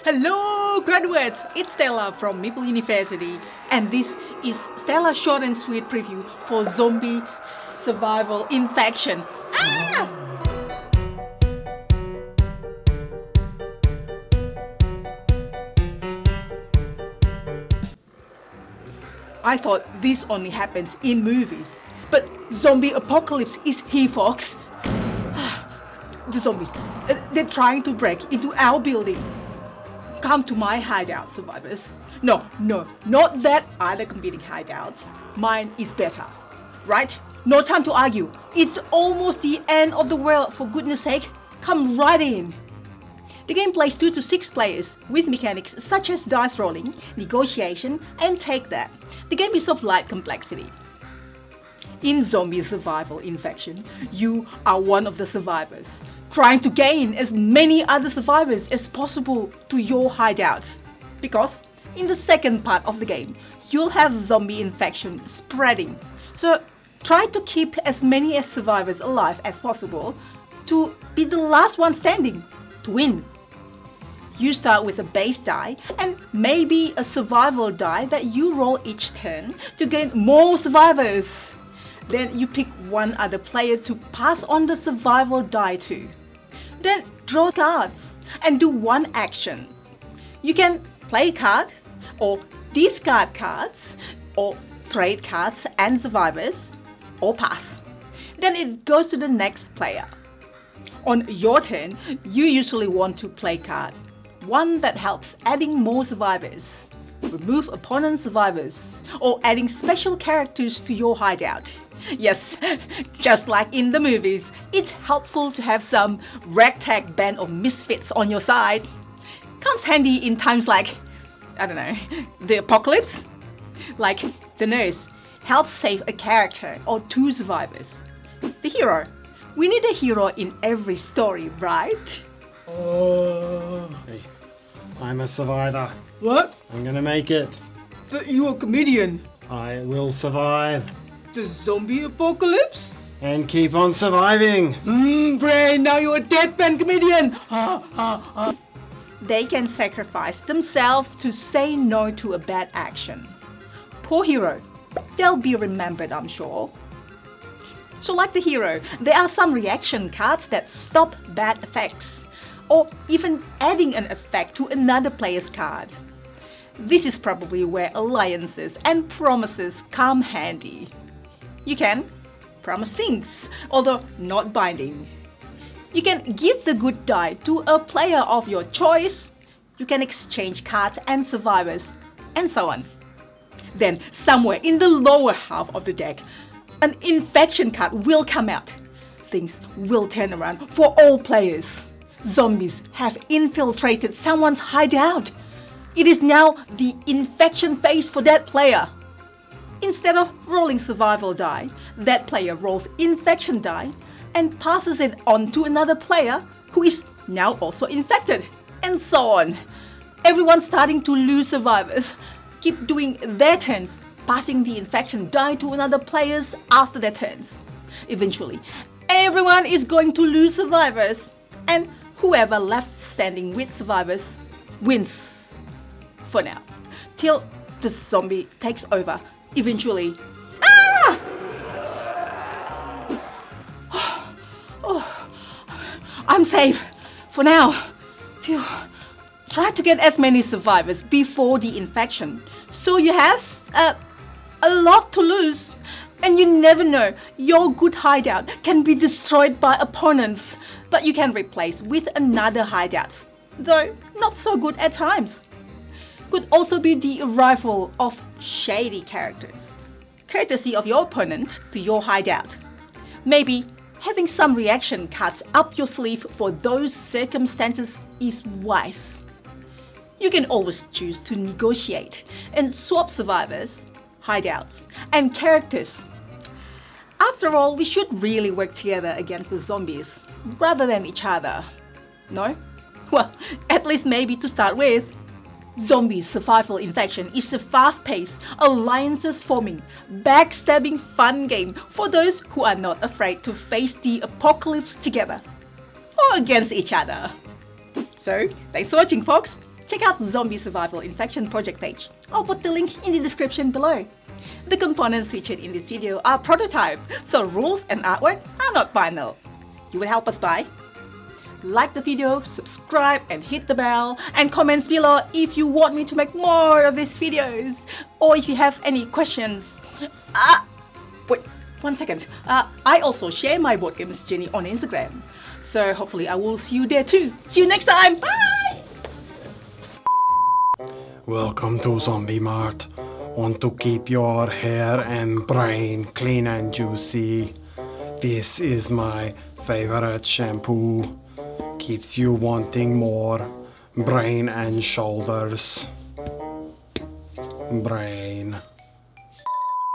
Hello graduates, it's Stella from Meeple University and this is Stella's short and sweet preview for zombie survival infection. I thought this only happens in movies, but zombie apocalypse is here, folks. The zombies, they're trying to break into our building. Come to my hideout, survivors. No, not that other competing hideouts. Mine is better, right? No time to argue. It's almost the end of the world, for goodness sake. Come right in. The game plays 2 to 6 players with mechanics such as dice rolling, negotiation, and take that. The game is of light complexity. In zombie survival infection, you are one of the survivors, trying to gain as many other survivors as possible to your hideout. Because in the second part of the game, you'll have zombie infection spreading. So try to keep as many as survivors alive as possible to be the last one standing to win. You start with a base die and maybe a survival die that you roll each turn to gain more survivors. Then you pick one other player to pass on the survival die to. Then draw cards and do one action. You can play a card or discard cards or trade cards and survivors or pass. Then it goes to the next player. On your turn, you usually want to play card, one that helps adding more survivors, remove opponent survivors, or adding special characters to your hideout. Yes, just like in the movies, it's helpful to have some ragtag band of misfits on your side. Comes handy in times like, the apocalypse. Like the nurse helps save a character or 2 survivors. The hero. We need a hero in every story, right? Hey, I'm a survivor. What? I'm gonna make it. But you're a comedian. I will survive. The zombie apocalypse? And keep on surviving. Brain, now you're a deadpan comedian. They can sacrifice themselves to say no to a bad action. Poor hero. They'll be remembered, I'm sure. So like the hero, there are some reaction cards that stop bad effects, or even adding an effect to another player's card. This is probably where alliances and promises come handy. You can promise things, although not binding. You can give the good die to a player of your choice. You can exchange cards and survivors, and so on. Then, somewhere in the lower half of the deck, an infection card will come out. Things will turn around for all players. Zombies have infiltrated someone's hideout. It is now the infection phase for that player. Instead of rolling survival die, that player rolls infection die and passes it on to another player who is now also infected, and so on. Everyone's starting to lose survivors. Keep doing their turns, passing the infection die to another players after their turns. Eventually, everyone is going to lose survivors, and whoever left standing with survivors wins. For now, till the zombie takes over. Eventually, I'm safe for now. Phew. Try to get as many survivors before the infection, so you have a lot to lose. And you never know, your good hideout can be destroyed by opponents, but you can replace with another hideout, though not so good at times. Could also be the arrival of shady characters, courtesy of your opponent to your hideout. Maybe having some reaction cards up your sleeve for those circumstances is wise. You can always choose to negotiate and swap survivors, hideouts, and characters. After all, we should really work together against the zombies, rather than each other. No? Well, at least maybe to start with. Zombie survival infection is a fast-paced, alliances forming, backstabbing fun game for those who are not afraid to face the apocalypse together or against each other. So, thanks for watching, folks. check out the Zombie Survival Infection project page. I'll put the link in the description below. The components featured in this video are prototype, so rules and artwork are not final. You will help us by like the video, subscribe and hit the bell, and comments below if you want me to make more of these videos, or if you have any questions. Wait, 1 second. I also share my board games journey on Instagram, so hopefully I will see you there too. See you next time. Bye! Welcome to Zombie Mart. Want to keep your hair and brain clean and juicy? This is my favorite shampoo. Keeps you wanting more brain and shoulders. Brain.